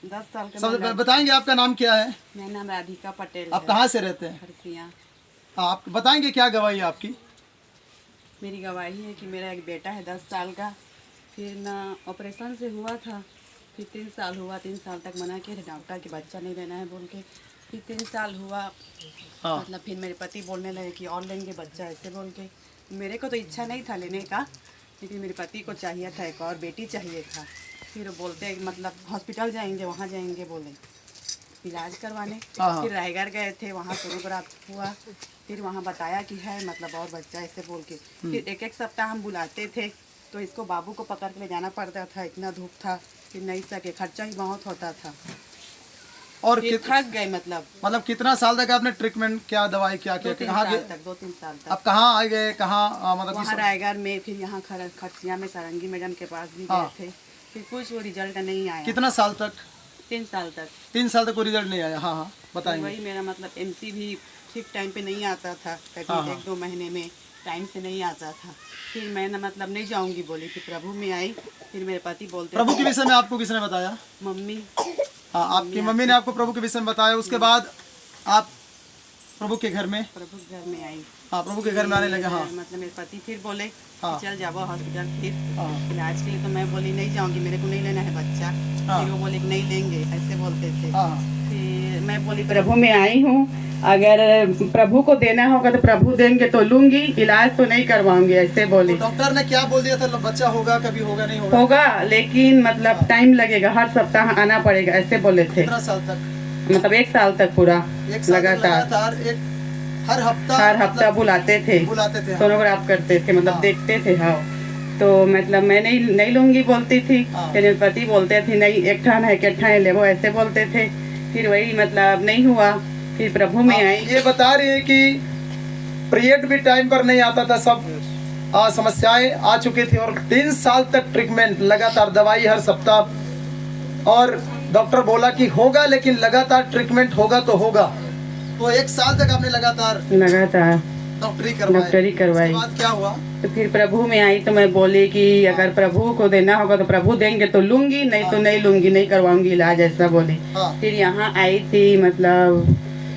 10 साल के सब बताएंगे आपका नाम क्या है? मेरा नाम राधिका पटेल आप है। कहाँ से रहते हैं? हरसिया। आप बताएंगे क्या गवाही है आपकी? मेरी गवाही है कि मेरा एक बेटा है 10 साल का, फिर ना ऑपरेशन से हुआ था, फिर 3 साल हुआ, 3 साल तक मना किए थे डॉक्टर कि बच्चा नहीं लेना है बोल के, फिर 3 साल हुआ। हाँ। मतलब फिर मेरे पति बोलने लगे कि और लेंगे बच्चा ऐसे बोल के। मेरे को तो इच्छा नहीं था लेने का, लेकिन मेरे पति को चाहिए था, एक और बेटी चाहिए था। फिर वो बोलते हैं मतलब हॉस्पिटल जाएंगे, वहाँ जाएंगे बोले इलाज करवाने। हाँ। फिर रायगढ़ गए थे, वहाँ सोनोग्राफ हुआ, फिर वहाँ बताया कि है मतलब और बच्चा ऐसे बोल के। फिर एक सप्ताह हम बुलाते थे तो इसको बाबू को पकड़ के ले जाना पड़ता था, इतना धूप था, फिर नहीं सके, खर्चा ही बहुत होता था और फिर थक गए। मतलब कितना साल तक आपने ट्रीटमेंट, क्या दवाई क्या किया? 2-3 कहाँ साल गए? तक 2-3 साल तक आप कहाँ आ गए? कहाँ मतलब वहाँ रायगढ़ में, फिर यहाँ खरसिया में सारंगी मैडम के पास भी हाँ। गए थे, फिर कुछ वो रिजल्ट नहीं आया। कितना साल तक? 3 साल तक। 3 साल तक कोई रिजल्ट नहीं आया। हाँ हाँ बताएंगे। वही मेरा मतलब एमसी भी ठीक टाइम पे नहीं आता था, कभी हाँ, हाँ। 1-2 महीने में टाइम से नहीं आता था। फिर मैं ना मतलब नहीं जाऊंगी बोली, फिर प्रभु में आई। फिर मेरे पति बोलते प्रभु के विषय में आपको किसने बताया? मम्मी। हाँ, आपकी मम्मी ने आपको प्रभु के विषय में बताया। उसके बाद आप प्रभु के घर में? प्रभु के घर में आई। हाँ, प्रभु के घर में आने लगे। हाँ मतलब मेरे पति फिर बोले हाँ। कि चल जाओ हॉस्पिटल फिर हाँ। इलाज के लिए। तो मैं बोली नहीं जाऊंगी, मेरे को नहीं लेना है बच्चा। हाँ। फिर वो बोले कि नहीं लेंगे, ऐसे बोलते थे। हाँ। फिर मैं बोली प्रभु में आई हूँ, अगर प्रभु को देना होगा तो प्रभु देंगे तो लूंगी, इलाज तो नहीं करवाऊंगी, ऐसे बोली। तो डॉक्टर ने क्या बोल दिया था? बच्चा होगा, कभी होगा नहीं होगा? होगा लेकिन मतलब टाइम लगेगा, हर सप्ताह आना पड़ेगा, ऐसे बोले थे। कितना साल तक? मतलब 1 साल तक पूरा 1 साल तक लगातार हर हफ्ता मतलब बुलाते थे, हाँ। सोनोग्राफ करते थे, मतलब हाँ। देखते थे। हाँ, तो मतलब मैं नहीं लूंगी बोलती थी। हाँ। फिर मेरे पति बोलते थे नहीं, एक ठान है के ठान ले वो, ऐसे बोलते थे। फिर वही मतलब नहीं हुआ, फिर प्रभु में आई। ये बता रही है कि पीरियड भी टाइम पर नहीं आता था, सब समस्याएं आ चुकी थी, और 3 साल तक ट्रीटमेंट, लगातार दवाई हर सप्ताह, और डॉक्टर बोला कि होगा, लेकिन लगातार ट्रीटमेंट होगा तो होगा। तो 1 साल तक आपने लगातार डॉक्टरी करवाई। उसके बाद क्या हुआ? तो फिर प्रभु में आई तो मैं बोली कि अगर प्रभु को देना होगा तो प्रभु देंगे तो लूंगी, नहीं तो नहीं लूंगी, नहीं करवाऊंगी इलाज, ऐसा बोली। हाँ। फिर यहाँ आई थी, मतलब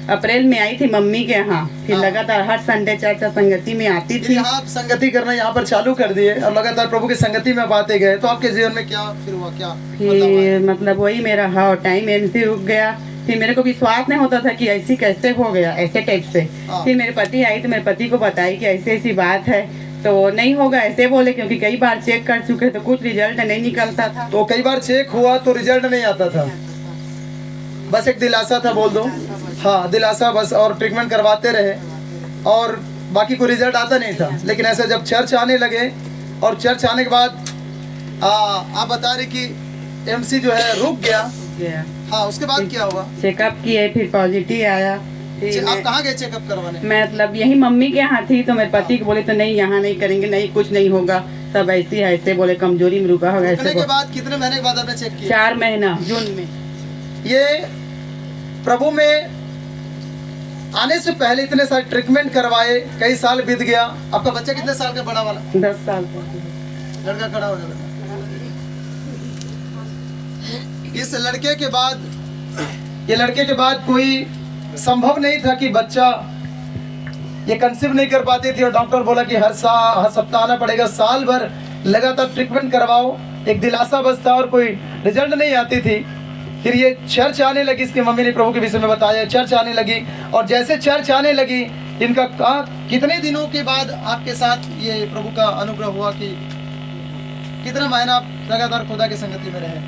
अप्रैल में आई थी मम्मी के यहाँ। फिर हाँ। लगातार हर संडे चर्चा संगति में आती थी। यहाँ आप संगति करना यहाँ पर चालू कर दिए और लगातार प्रभु की संगति में आते गए, तो आपके जीवन में क्या फिर हुआ? क्या फिर मतलब वही मेरा हाँ टाइम एमसी रुक गया। फिर मेरे को विश्वास नहीं होता था कि ऐसी कैसे हो गया, ऐसे टाइप से। फिर मेरे पति आई तो मेरे पति को बताई कि ऐसी ऐसी बात है, तो नहीं होगा ऐसे बोले, क्योंकि कई बार चेक कर चुके तो कुछ रिजल्ट नहीं निकलता था। तो कई बार चेक हुआ तो रिजल्ट नहीं आता था, बस एक दिलासा था, बोल दो। हाँ, दिलासा बस, और ट्रीटमेंट करवाते रहे और बाकी कोई रिजल्ट आता नहीं था। लेकिन ऐसा जब चर्च आने लगे, और चर्च आने के बाद आप बता रहे कि एमसी जो है रुक गया। हाँ, उसके बाद क्या हुआ? चेकअप किए, फिर पॉजिटिव आया। आप कहाँ गए चेकअप करवाने? मैं मतलब यही मम्मी के यहाँ थी, तो मेरे पति को बोले तो नहीं, यहाँ नहीं करेंगे, नहीं कुछ नहीं होगा, सब ऐसे है, ऐसे बोले, कमजोरी में रुका होगा ऐसे। के बाद कितने महीने के बाद आपने चेक किया? 4 महीना, जून में। ये प्रभु में आने से पहले इतने सारे ट्रीटमेंट करवाए, कई साल बीत गया। आपका बच्चा कितने साल का बड़ा वाला? 10 साल का। लड़का खड़ा हो जाएगा। इस लड़के के बाद कोई संभव नहीं था कि बच्चा, ये कंसीव नहीं कर पाती थी, और डॉक्टर बोला कि हर सप्ताह आना पड़ेगा, साल भर लगातार ट्रीटमेंट करवाओ। एक दिलासा बस था और कोई रिजल्ट नहीं आती थी। फिर ये चर्च आने लगी, इसकी मम्मी ने प्रभु के विषय में बताया, चर्च आने लगी, और जैसे चर्च आने लगी, इनका कितने दिनों के बाद आपके साथ ये प्रभु का अनुग्रह हुआ कि कितना महीना आप लगातार खुदा की संगति में रहे?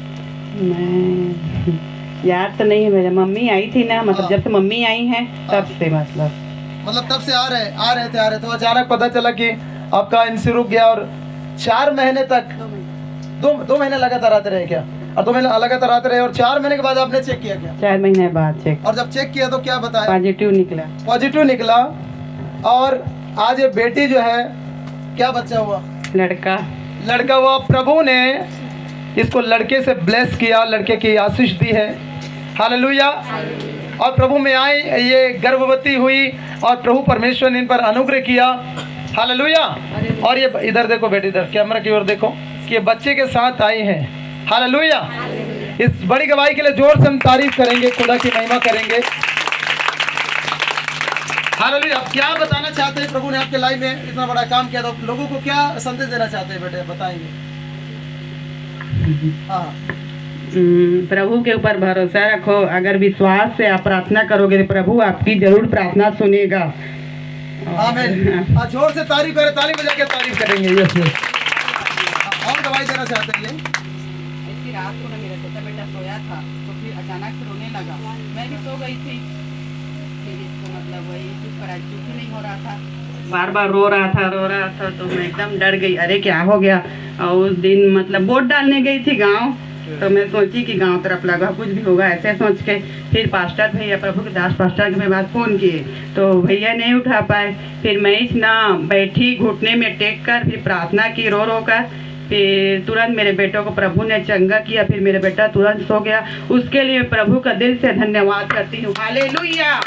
याद तो नहीं है, मेरे मम्मी आई थी ना, मतलब जब से मम्मी आई है तब से, मतलब तब से आ रहे थे। तो अचानक पता चला कि आपका एमसी रुक गया, और 4 महीने तक, 2 महीने लगातार आते रहे क्या? और 2 महीने लगातार आते रहे, और 4 महीने के बाद आपने चेक किया क्या? 4 महीने बाद चेक। और जब चेक किया तो क्या बताया? पॉजिटिव निकला। और आज ये बेटी जो है, क्या बच्चा हुआ? लड़का हुआ। प्रभु ने इसको लड़के से ब्लेस किया, लड़के की आशीष दी है। हालेलुया। और प्रभु में आई, ये गर्भवती हुई, और प्रभु परमेश्वर ने इन पर अनुग्रह किया। हालेलुया। और ये इधर देखो बेटी, इधर कैमरा की ओर देखो, कि ये बच्चे के साथ आई हैं। हालेलुया। इस बड़ी गवाही के लिए जोर से हम तारीफ करेंगे, खुदा की महिमा करेंगे। हालेलुया। आप क्या बताना चाहते हैं? प्रभु ने आपके लाइफ में इतना बड़ा काम किया, तो लोगों को क्या संदेश देना चाहते हैं बेटे, बताएंगे? हाँ, प्रभु के ऊपर भरोसा रखो। अगर विश्वास से आप प्रार्थना करोगे तो प्रभु आपकी जरूर प्रार्थना सुनेगा। आमीन। जोर से तारीफ करें, ताली बजा के तारीफ करेंगे। Yes yes. और गवाही देना चाहते हैं? ऐसी रात को ना मेरा छोटा बेटा सोया था तो फिर अचानक से रोने लगा। मैं भी सो गई थी, फिर इसको मतलब वही चुप ही नहीं हो रहा था, बार बार रो रहा था तो मैं एकदम डर गई, अरे क्या हो गया। और उस दिन मतलब वोट डालने गई थी गांव, तो मैं सोची कि गांव तरफ लगा कुछ भी होगा, ऐसे सोच के फिर पास्टर भैया, प्रभु के दास पास्टर के मेरे पास फ़ोन किए तो भैया नहीं उठा पाए। फिर मैं इस ना बैठी घुटने में टेक कर फिर प्रार्थना की रो कर, फिर तुरंत मेरे बेटों को प्रभु ने चंगा किया, फिर मेरा बेटा तुरंत सो गया। उसके लिए प्रभु का दिल से धन्यवाद करती हूँ। हालेलुया।